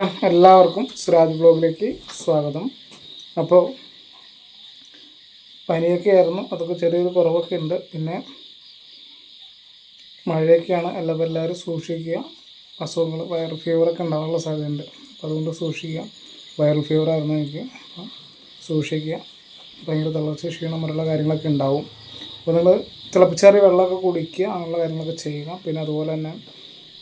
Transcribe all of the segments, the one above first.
എല്ലാവർക്കും സിറാജ് ബ്ലോഗിലേക്ക് സ്വാഗതം. അപ്പോൾ പനിയൊക്കെ ആയിരുന്നു, അതൊക്കെ ചെറിയൊരു കുറവൊക്കെ ഉണ്ട്. പിന്നെ മഴയൊക്കെയാണ്, എല്ലാവരും സൂക്ഷിക്കുക. അസുഖങ്ങൾ വൈറൽ ഫീവറൊക്കെ ഉണ്ടാകാനുള്ള സാധ്യതയുണ്ട്, അപ്പോൾ അതുകൊണ്ട് സൂക്ഷിക്കുക. വൈറൽ ഫീവർ ആയിരുന്നു എനിക്ക്, അപ്പം സൂക്ഷിക്കുക. ഭയങ്കര തളർച്ച, ക്ഷീണം പോലുള്ള കാര്യങ്ങളൊക്കെ ഉണ്ടാവും. അപ്പോൾ നിങ്ങൾ തിളപ്പിച്ചാറിയ വെള്ളമൊക്കെ കുടിക്കുക, അങ്ങനെയുള്ള കാര്യങ്ങളൊക്കെ ചെയ്യുക. പിന്നെ അതുപോലെ തന്നെ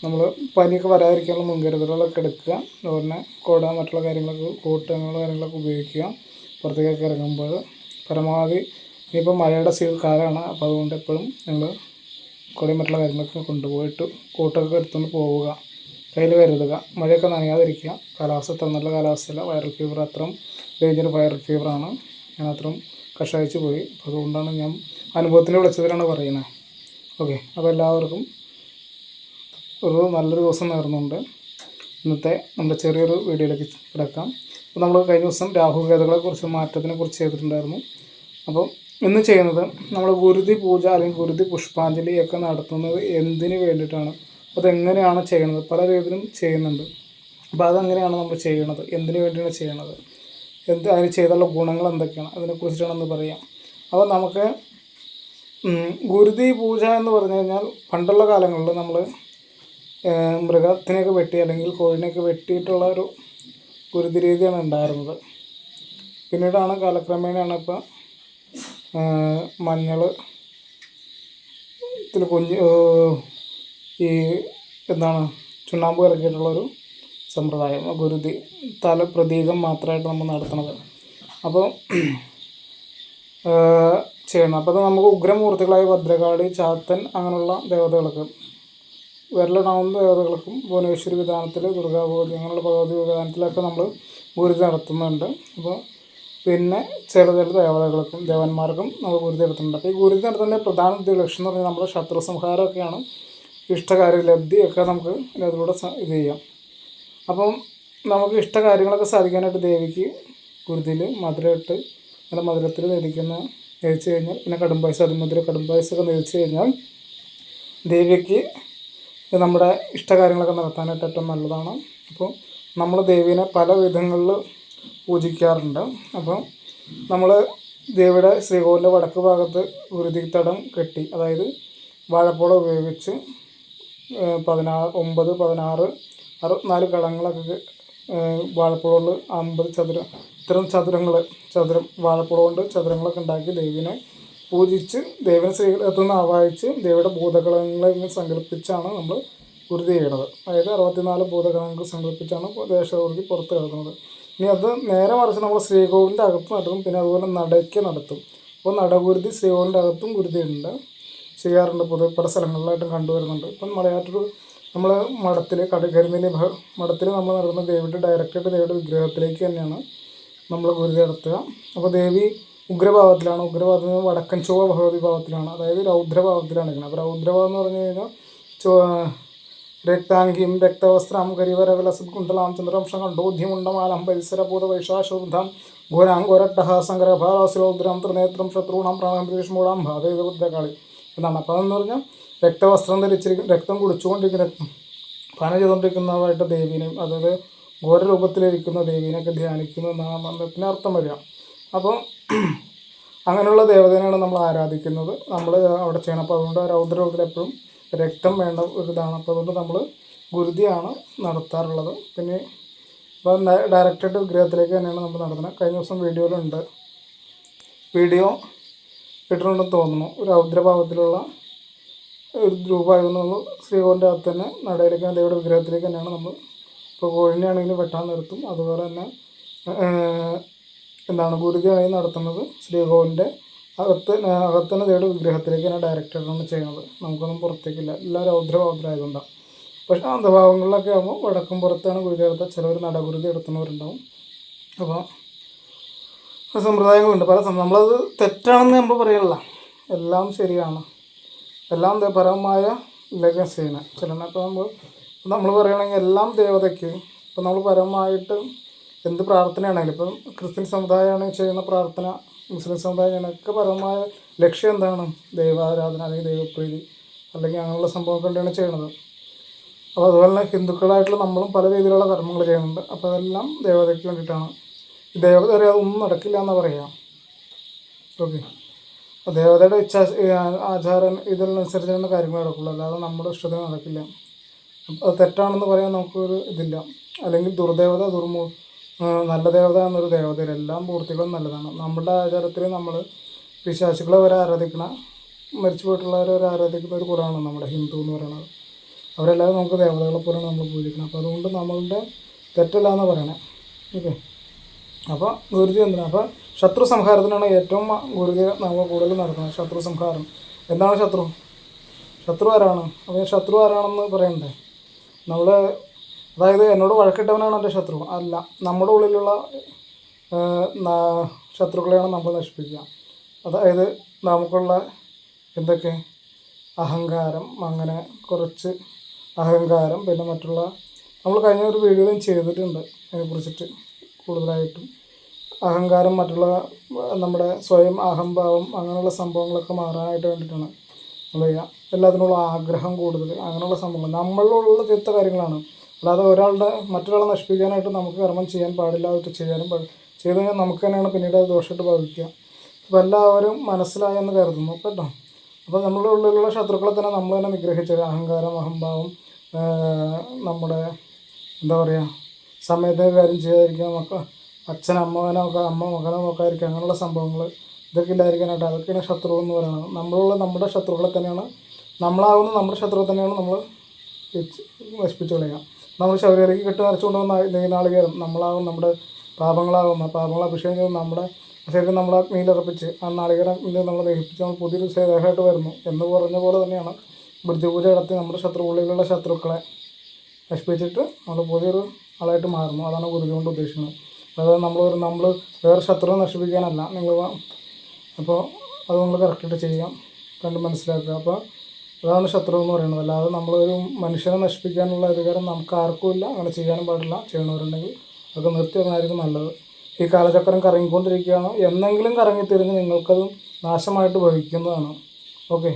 നമ്മൾ പനിയൊക്കെ വരാതിരിക്കാനുള്ള മുൻകരുതലുകളൊക്കെ എടുക്കുക. അതുപോലെ കുട, മറ്റുള്ള കാര്യങ്ങളൊക്കെ, കോട്ട്, അങ്ങനെയുള്ള കാര്യങ്ങളൊക്കെ ഉപയോഗിക്കുക. പുറത്തേക്കൊക്കെ ഇറങ്ങുമ്പോൾ പരമാവധി ഇനിയിപ്പോൾ മഴയുടെ കാലമാണ്, അപ്പോൾ അതുകൊണ്ട് എപ്പോഴും നിങ്ങൾ കുടയും മറ്റുള്ള കാര്യങ്ങളൊക്കെ കൊണ്ടുപോയിട്ട് കോട്ടൊക്കെ എടുത്തുകൊണ്ട് പോവുക, കയ്യിൽ കരുതുക. മഴയൊക്കെ നനയാതിരിക്കുക. കാലാവസ്ഥ അത്ര നല്ല കാലാവസ്ഥയല്ല. വൈറൽ ഫീവർ അത്രയും ഡേഞ്ചർ വൈറൽ ഫീവറാണ്. ഞാൻ അത്രയും കഷായിച്ച് പോയി. അപ്പോൾ അതുകൊണ്ടാണ് ഞാൻ അനുഭവത്തിൽ വിളിച്ചതിലാണ് പറയുന്നത്. ഓക്കെ, അപ്പോൾ എല്ലാവർക്കും ഒരു നല്ലൊരു ദിവസം നേർന്നുകൊണ്ട് ഇന്നത്തെ നമ്മുടെ ചെറിയൊരു വീഡിയോയിലേക്ക് കിടക്കാം. അപ്പോൾ നമ്മൾ കഴിഞ്ഞ ദിവസം രാഹുകേതുകളെക്കുറിച്ച്, മാറ്റത്തിനെക്കുറിച്ച് ചെയ്തിട്ടുണ്ടായിരുന്നു. അപ്പോൾ ഇന്ന് ചെയ്യുന്നത് നമ്മൾ ഗുരുതി പൂജ അല്ലെങ്കിൽ ഗുരുതി പുഷ്പാഞ്ജലി ഒക്കെ നടത്തുന്നത് എന്തിന് വേണ്ടിയിട്ടാണ്, അതെങ്ങനെയാണ് ചെയ്യണത്. പല രീതിയിലും ചെയ്യുന്നുണ്ട്. അപ്പോൾ അതെങ്ങനെയാണ് നമ്മൾ ചെയ്യണത്, എന്തിനു വേണ്ടിയാണ് ചെയ്യണത്, അതിന് ചെയ്തുള്ള ഗുണങ്ങൾ എന്തൊക്കെയാണ്, അതിനെക്കുറിച്ചിട്ടാണെന്ന് പറയാം. അപ്പോൾ നമുക്ക് ഗുരുതി പൂജ എന്ന് പറഞ്ഞു കഴിഞ്ഞാൽ പണ്ടുള്ള കാലങ്ങളിൽ നമ്മൾ മൃഗത്തിനെയൊക്കെ വെട്ടി അല്ലെങ്കിൽ കോഴിനെയൊക്കെ വെട്ടിയിട്ടുള്ള ഒരു ഗുരുതി രീതിയാണ് ഉണ്ടായിരുന്നത്. പിന്നീടാണ് കാലക്രമേണയാണ് ഇപ്പോൾ മഞ്ഞൾ ഇതിൽ ഈ ചുണ്ണാമ്പ് ഇറക്കിയിട്ടുള്ളൊരു സമ്പ്രദായം, ഗുരുതി പ്രതീകം മാത്രമായിട്ട് നമ്മൾ നടത്തുന്നത്. അപ്പോൾ ചെയ്യണം. അപ്പോൾ നമുക്ക് ഉഗ്രമൂർത്തികളായ ഭദ്രകാളി, ചാത്തൻ, അങ്ങനെയുള്ള ദേവതകൾക്ക്, വിരലിടാവുന്ന ദേവതകൾക്കും ഭുവനേശ്വരി വിധാനത്തിൽ, ദുർഗാഭഗവതി, അങ്ങനെയുള്ള ഭഗവതി വിധാനത്തിലൊക്കെ നമ്മൾ ഗുരുതി നടത്തുന്നുണ്ട്. അപ്പോൾ പിന്നെ ചില ദേവതകൾക്കും ദേവന്മാർക്കും നമ്മൾ ഗുരുതി നടത്തുന്നുണ്ട്. അപ്പോൾ ഈ ഗുരുതി നടത്തുന്നതിൻ്റെ പ്രധാന ലക്ഷ്യം എന്ന് പറഞ്ഞാൽ നമ്മുടെ ശത്രു സംഹാരമൊക്കെയാണ്. ഇഷ്ടകാര്യ ലബ്ധിയൊക്കെ നമുക്ക് അതിലൂടെ ഇത് ചെയ്യാം. അപ്പം നമുക്ക് ഇഷ്ടകാര്യങ്ങളൊക്കെ സാധിക്കാനായിട്ട് ദേവിക്ക് ഗുരുതിയിൽ മധുരമിട്ട്, നല്ല മധുരത്തിൽ നേദിച്ച് കഴിഞ്ഞാൽ, പിന്നെ കടുംപായസം, അതിമധുര കടുംപായസമൊക്കെ നേദിച്ച് കഴിഞ്ഞാൽ ദേവിക്ക് നമ്മുടെ ഇഷ്ടകാര്യങ്ങളൊക്കെ നടത്താനായിട്ട് ഏറ്റവും നല്ലതാണ്. അപ്പോൾ നമ്മൾ ദേവീനെ പല വിധങ്ങളിൽ പൂജിക്കാറുണ്ട്. അപ്പോൾ നമ്മൾ ദേവിയുടെ ശ്രീകോവിലിൻ്റെ വടക്ക് ഭാഗത്ത് ഗുരുതി തടം കെട്ടി, അതായത് വാഴപ്പോള ഉപയോഗിച്ച് 9, 16, 64 കളങ്ങളൊക്കെ വാഴപ്പുഴ 50 ചതുരം വാഴപ്പുഴ കൊണ്ട് ചതുരങ്ങളൊക്കെ ഉണ്ടാക്കി ദേവിനെ പൂജിച്ച്, ദേവിനെ ശ്രീകോവിലത്തുനിന്ന് ആവാഹിച്ച് ദേവിയുടെ ഭൂതഗണങ്ങളെ സങ്കല്പിച്ചാണ് നമ്മൾ ഗുരുതി ചെയ്യണത്. അതായത് 64 ഭൂതഗണങ്ങൾ സങ്കല്പിച്ചാണ് ദേശഗുരുതി പുറത്ത് കിടക്കുന്നത്. ഇനി അത് നേരെ മറിച്ച് നമ്മൾ ശ്രീകോവിലിൻ്റെ അകത്ത് നടത്തും, പിന്നെ അതുപോലെ നടയ്ക്ക് നടത്തും. അപ്പോൾ നടഗുരുതി ശ്രീകോവിലിൻ്റെ അകത്തും ഗുരുതി ഉണ്ട്, ചെയ്യാറുണ്ട്, പൊതുവെ പല സ്ഥലങ്ങളിലായിട്ടും കണ്ടുവരുന്നുണ്ട്. ഇപ്പം മലയാറ്റൂർ നമ്മൾ മഠത്തിൽ, കരിനെല്ലി മഠത്തിൽ നമ്മൾ നടത്തുന്ന ദേവിയുടെ ഡയറക്റ്റായിട്ട് ദേവിയുടെ വിഗ്രഹത്തിലേക്ക് തന്നെയാണ് നമ്മൾ ഗുരുതി നടത്തുക. അപ്പോൾ ദേവി ഉഗ്രഭാവത്തിലാണ്, ഉഗ്രഭാവത്തിൽ നിന്ന് വടക്കൻ ചൊവ്വ ഭഗവതി ഭാവത്തിലാണ്, അതായത് രൗദ്രഭാവത്തിലാണ് ഇരിക്കുന്നത്. അപ്പോൾ രൗദ്രഭാവം എന്ന് പറഞ്ഞു കഴിഞ്ഞാൽ രക്താംഗീം രക്തവസ്ത്രം കരിവരവിലസദ്കുണ്ടലാം ചന്ദ്രംശം കണ്ഠോദ്യമുണ്ടമാലം പരിസരഭൂത വൈശാശൂർധം ഘോരാഘോരട്ടഹ സങ്കരഭാരാസുരൗദ്രം ത്രിനേത്രം ശത്രുണാം പ്രാണം ഭീഷ്മൂടാം ഭാവേദ ബുദ്ധകാളി എന്നാണ്. അപ്പോൾ അതെന്ന് പറഞ്ഞാൽ രക്തവസ്ത്രം ധരിച്ചിരിക്കും, രക്തം കുടിച്ചുകൊണ്ടിരിക്കുന്ന, പാനം ചെയ്തുകൊണ്ടിരിക്കുന്നതായിട്ട് ദേവീനെയും, അതായത് ഘോരരൂപത്തിലിരിക്കുന്ന ദേവീനെയൊക്കെ ധ്യാനിക്കുന്നു എന്നാണ് മന്ത്രത്തിന് അർത്ഥം വരിക. അപ്പോൾ അങ്ങനെയുള്ള ദേവതനെയാണ് നമ്മൾ ആരാധിക്കുന്നത്, നമ്മൾ അവിടെ ചെയ്യണം. അപ്പോൾ അതുകൊണ്ട് രൗദ്രരൂപത്തിൽ എപ്പോഴും രക്തം വേണ്ട ഒരു ഇതാണ്. അപ്പോൾ അതുകൊണ്ട് നമ്മൾ ഗുരുതിയാണ് നടത്താറുള്ളത്. പിന്നെ ഇപ്പോൾ ഡയറക്റ്റായിട്ട് വിഗ്രഹത്തിലേക്ക് തന്നെയാണ് നമ്മൾ നടത്തുന്നത്. കഴിഞ്ഞ ദിവസം വീഡിയോ ഇട്ടിട്ടുണ്ടെന്ന് തോന്നുന്നു. രൗദ്രഭാവത്തിലുള്ള ഒരു രൂപമായതുകൊണ്ട് നമ്മൾ ശ്രീകോവിലിൻ്റെ അകത്ത് തന്നെ നടയിലേക്ക്, ദേവിയുടെ വിഗ്രഹത്തിലേക്ക് തന്നെയാണ് നമ്മൾ, ഇപ്പോൾ കോഴിനെയാണെങ്കിലും വെട്ടാൻ നിർത്തും. അതുപോലെ തന്നെ ഗുരുതിയാണെങ്കിൽ നടത്തുന്നത് ശ്രീകോവിലിൻ്റെ അകത്തന്നെ ദേവിയുടെ വിഗ്രഹത്തിലേക്ക് തന്നെ ഡയറക്റ്റായിട്ടാണ് ചെയ്യുന്നത്. നമുക്കൊന്നും പുറത്തേക്കില്ല, എല്ലാം രൗദ്രഭാവത്തിലായതുകൊണ്ടാണ്. പക്ഷേ അന്ധഭാവങ്ങളിലൊക്കെ ആകുമ്പോൾ വടക്കും പുറത്താണ് ഗുരുതി എടുത്താൽ, ചിലവർ നടഗുരുതി എടുത്തുന്നവരുണ്ടാവും. അപ്പോൾ സമ്പ്രദായങ്ങളുണ്ട് പല. നമ്മളത് തെറ്റാണെന്ന് നമ്മൾ പറയണില്ല, എല്ലാം ശരിയാണ്, എല്ലാം പരമമായ ഇതിലേക്കാണ് ചെയ്യുന്നത് ചിലപ്പോൾ. അപ്പോൾ നമ്മൾ പറയുകയാണെങ്കിൽ എല്ലാം ദേവതയ്ക്ക്, ഇപ്പം നമ്മൾ പരമമായിട്ട് എന്ത് പ്രാർത്ഥനയാണെങ്കിലും, ഇപ്പം ക്രിസ്ത്യൻ സമുദായമാണെങ്കിൽ ചെയ്യുന്ന പ്രാർത്ഥന, മുസ്ലിം സമുദായത്തിനൊക്കെ പരമമായ ലക്ഷ്യം എന്താണ്? ദൈവാരാധന അല്ലെങ്കിൽ ദൈവപ്രീതി അല്ലെങ്കിൽ അങ്ങനെയുള്ള സംഭവം കൊണ്ടാണ് ചെയ്യണത്. അപ്പോൾ അതുപോലെ തന്നെ ഹിന്ദുക്കളായിട്ടുള്ള നമ്മളും പല രീതിയിലുള്ള കർമ്മങ്ങൾ ചെയ്യുന്നുണ്ട്. അപ്പോൾ അതെല്ലാം ദേവതയ്ക്ക് വേണ്ടിയിട്ടാണ്. ദേവത അറിയാതെ ഒന്നും നടക്കില്ല എന്നാണ് പറയുക. ഓക്കെ, അപ്പോൾ ദേവതയുടെ ആചാരം ഇതിനനുസരിച്ച് തന്നെ കാര്യങ്ങൾ നടക്കുള്ളൂ, അല്ലാതെ നമ്മുടെ ഇഷ്ടത്തിന് നടക്കില്ല. അത് തെറ്റാണെന്ന് പറയാൻ നമുക്കൊരു ഇതില്ല. അല്ലെങ്കിൽ ദുർദേവത നല്ല ദേവത എന്നൊരു ദേവതയില്ല. എല്ലാം പൂർത്തികളും നല്ലതാണ്. നമ്മുടെ ആചാരത്തിൽ നമ്മൾ പിശാചുക്കളെ വരെ ആരാധിക്കണ, മരിച്ചു പോയിട്ടുള്ളവരെ വരെ ആരാധിക്കുന്ന ഒരു കുലമാണ് നമ്മുടെ ഹിന്ദു എന്ന് പറയുന്നത്. അവരെല്ലാവരും നമുക്ക് ദേവതകളെ പോലെയാണ് നമ്മൾ പൂജിക്കുന്നത്. അപ്പോൾ അതുകൊണ്ട് നമ്മളുടെ തെറ്റല്ല എന്ന് പറയണേ. ഓക്കെ, അപ്പോൾ ഗുരുതി എന്തിനാണ്? അപ്പോൾ ശത്രു സംഹാരത്തിനാണ് ഏറ്റവും ഗുരുതി നമ്മൾ കൂടുതൽ നടക്കുന്നത്. ശത്രു സംഹാരം. എന്താണ് ശത്രു? ശത്രു ആരാണ്? അപ്പോൾ ശത്രു ആരാണെന്ന് പറയണ്ടേ? നമ്മൾ, അതായത് എന്നോട് വഴക്കിട്ടവനാണ് എൻ്റെ ശത്രു അല്ല, നമ്മുടെ ഉള്ളിലുള്ള ശത്രുക്കളെയാണ് നമ്മൾ നശിപ്പിക്കുക. അതായത് നമുക്കുള്ള എന്തൊക്കെ അഹങ്കാരം, അങ്ങനെ കുറച്ച് അഹങ്കാരം, പിന്നെ മറ്റുള്ള നമ്മൾ കഴിഞ്ഞ ഒരു വീഡിയോയിലും ചെയ്തിട്ടുണ്ട് അതിനെക്കുറിച്ചിട്ട് കൂടുതലായിട്ടും. അഹങ്കാരം, മറ്റുള്ള നമ്മുടെ സ്വയം അഹംഭാവം, അങ്ങനെയുള്ള സംഭവങ്ങളൊക്കെ മാറാനായിട്ട് വേണ്ടിയിട്ടാണ് നമ്മൾ ചെയ്യുക. എല്ലാത്തിനുള്ള ആഗ്രഹം കൂടുതൽ, അങ്ങനെയുള്ള സംഭവങ്ങൾ നമ്മളിലുള്ള ചെയ്ത കാര്യങ്ങളാണ്. അല്ലാതെ മറ്റൊരാളെ നശിപ്പിക്കാനായിട്ട് നമുക്ക് കർമ്മം ചെയ്യാൻ പാടില്ലാതെ ചെയ്ത് കഴിഞ്ഞാൽ നമുക്ക് തന്നെയാണ് പിന്നീട് അത് ദോഷമായിട്ട് ഭവിക്കുക. അപ്പോൾ എല്ലാവരും മനസ്സിലായെന്ന് കരുതുന്നു കേട്ടോ. അപ്പോൾ നമ്മളുടെ ഉള്ളിലുള്ള ശത്രുക്കളെ തന്നെ നമ്മൾ തന്നെ നിഗ്രഹിച്ചത്. അഹങ്കാരം, അഹംഭാവം, നമ്മുടെ എന്താ പറയുക, സമയത്തിന് കാര്യം ചെയ്യാതിരിക്കുക, അച്ഛൻ അമ്മ മകനെ നോക്കാതിരിക്കുക, അങ്ങനെയുള്ള സംഭവങ്ങൾ ഇതൊക്കെ ഇല്ലാതിരിക്കാനായിട്ട് അതൊക്കെയാണ് ശത്രു എന്ന് പറയുന്നത്. നമ്മുടെ ശത്രുക്കളെ തന്നെയാണ്, നമ്മുടെ ശത്രുക്കളെ തന്നെയാണ് നമ്മൾ നശിപ്പിച്ചു കളയുക. നമ്മൾ ശബരിമലയ്ക്ക് കെട്ട് നിറച്ചുകൊണ്ട് വന്ന നാളികേരം നമ്മുടെ പാപങ്ങൾ അഭിഷേകം ചെയ്ത് നമ്മുടെ ശരീരം നമ്മളെ നീലർപ്പിച്ച് ആ നാളികേരം നമ്മൾ ദഹിപ്പിച്ച് നമ്മൾ പുതിയൊരു ദേഹമായിട്ട് വരുന്നു എന്ന് പറഞ്ഞ പോലെ തന്നെയാണ് ബുദ്ധിപൂജ നടത്തി നമ്മുടെ ഉള്ളിലുള്ള ശത്രുക്കളെ നശിപ്പിച്ചിട്ട് നമ്മൾ പുതിയൊരു ആളായിട്ട് മാറുന്നു. അതാണ് ഗുരുതി കൊണ്ട് ഉദ്ദേശിക്കുന്നത്. അതായത് നമ്മൾ വേറെ ശത്രുവിനെ നശിപ്പിക്കാനല്ല അപ്പോൾ അത് നമ്മൾ കറക്റ്റായിട്ട് ചെയ്യാം, കണ്ട് മനസ്സിലാക്കുക. അപ്പോൾ അതാണ് ശത്രു എന്ന് പറയുന്നത്. അല്ലാതെ നമ്മളൊരു മനുഷ്യനെ നശിപ്പിക്കാനുള്ള അധികാരം നമുക്ക് ആർക്കും ഇല്ല, അങ്ങനെ ചെയ്യാനും പാടില്ല. ചെയ്യണവരുണ്ടെങ്കിൽ അതൊക്കെ നിർത്തി വെക്കുന്നതായിരിക്കും നല്ലത്. ഈ കാലചക്രം കറങ്ങിക്കൊണ്ടിരിക്കുകയാണ്, എന്നെങ്കിലും കറങ്ങിത്തിരിഞ്ഞ് നിങ്ങൾക്കത് നാശമായിട്ട് ഭവിക്കുന്നതാണ്. ഓക്കെ,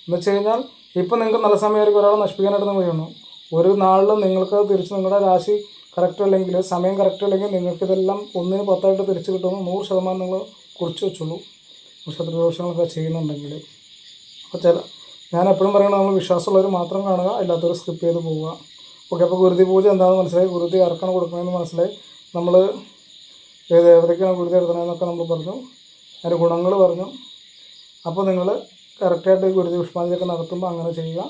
എന്ന് വെച്ച് കഴിഞ്ഞാൽ ഇപ്പം നിങ്ങൾക്ക് നല്ല സമയമായിരിക്കും ഒരാളെ നശിപ്പിക്കാനായിട്ട് നിങ്ങൾ ചെയ്യണം. ഒരു നാളിൽ നിങ്ങൾക്ക് തിരിച്ച് നിങ്ങളുടെ രാശി കറക്റ്റ് അല്ലെങ്കിൽ സമയം കറക്റ്റ് അല്ലെങ്കിൽ നിങ്ങൾക്കിതെല്ലാം 1-10 തിരിച്ച് കിട്ടുമെന്ന് 100% നിങ്ങൾ കുറിച്ച് വെച്ചുള്ളൂ, ശത്രുദോഷങ്ങളൊക്കെ ചെയ്യുന്നുണ്ടെങ്കിൽ. അപ്പോൾ ഞാൻ എപ്പോഴും പറയുന്നത്, നമ്മൾ വിശ്വാസമുള്ളവർ മാത്രം കാണുക, അല്ലാത്തവർ സ്കിപ്പ് ചെയ്ത് പോവുക. ഓക്കെ, അപ്പോൾ ഗുരുതി പൂജ എന്താണെന്ന് മനസ്സിലായി, ഗുരുതി ആർക്കാണ് കൊടുക്കണമെന്ന് മനസ്സിലായി, നമ്മൾ ദേവതയ്ക്കാണ് ഗുരുതി എടുക്കണമെന്നൊക്കെ നമ്മൾ പറഞ്ഞു, അതിൻ്റെ ഗുണങ്ങൾ പറഞ്ഞു. അപ്പോൾ നിങ്ങൾ കറക്റ്റായിട്ട് ഗുരുതി പുഷ്പാഞ്ജലിയൊക്കെ നടത്തുമ്പോൾ അങ്ങനെ ചെയ്യുക.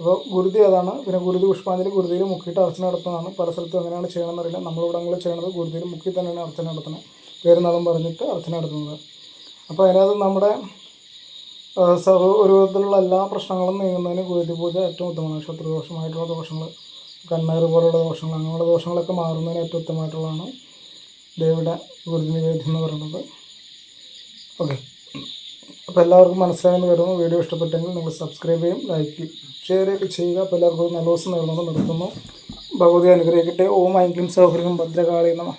അപ്പോൾ ഗുരുതി അതാണ്. പിന്നെ ഗുരുതി പുഷ്പാഞ്ജലി ഗുരുതിയിൽ മുക്കിയിട്ട് അർച്ചന നടത്തുന്നതാണ്. പല സ്ഥലത്തും എങ്ങനെയാണ് ചെയ്യണമെന്നറിയില്ല. നമ്മളിവിടങ്ങളിൽ ചെയ്യണത് ഗുരുതിയിൽ മുക്കി തന്നെയാണ് അർച്ചന നടത്തുന്നത്, പേരുന്നാളും പറഞ്ഞിട്ട് അർച്ചന നടത്തുന്നത്. അപ്പോൾ അതിനകത്ത് നമ്മുടെ ഒരു വിധത്തിലുള്ള എല്ലാ പ്രശ്നങ്ങളും നീങ്ങുന്നതിന് ഗുരുതി പൂജ ഏറ്റവും ഉത്തമമാണ്. ശത്രുദോഷമായിട്ടുള്ള ദോഷങ്ങൾ, കണ്ണേറ് പോലുള്ള ദോഷങ്ങൾ, അങ്ങനെയുള്ള ദോഷങ്ങളൊക്കെ മാറുന്നതിന് ഏറ്റവും ഉത്തമമായിട്ടുള്ളതാണ് ദേവിയുടെ ഗുരുതി നിവേദ്യം എന്ന് പറയുന്നത്. ഓക്കെ, അപ്പോൾ എല്ലാവർക്കും മനസ്സിലായെന്ന് കരുതുന്നു. വീഡിയോ ഇഷ്ടപ്പെട്ടെങ്കിൽ നിങ്ങൾ സബ്സ്ക്രൈബ് ചെയ്യും, ലൈക്ക് ചെയ്യും, ഷെയർ ചെയ്യുക. അപ്പോൾ എല്ലാവർക്കും നല്ല ദിവസം നേർന്നുകൊണ്ട് നിർത്തുന്നു. ഭഗവതി അനുഗ്രഹിക്കട്ടെ. ഓം ഐം ക്ലീം സൗഹൃദം ഭദ്രകാളി നമഃ.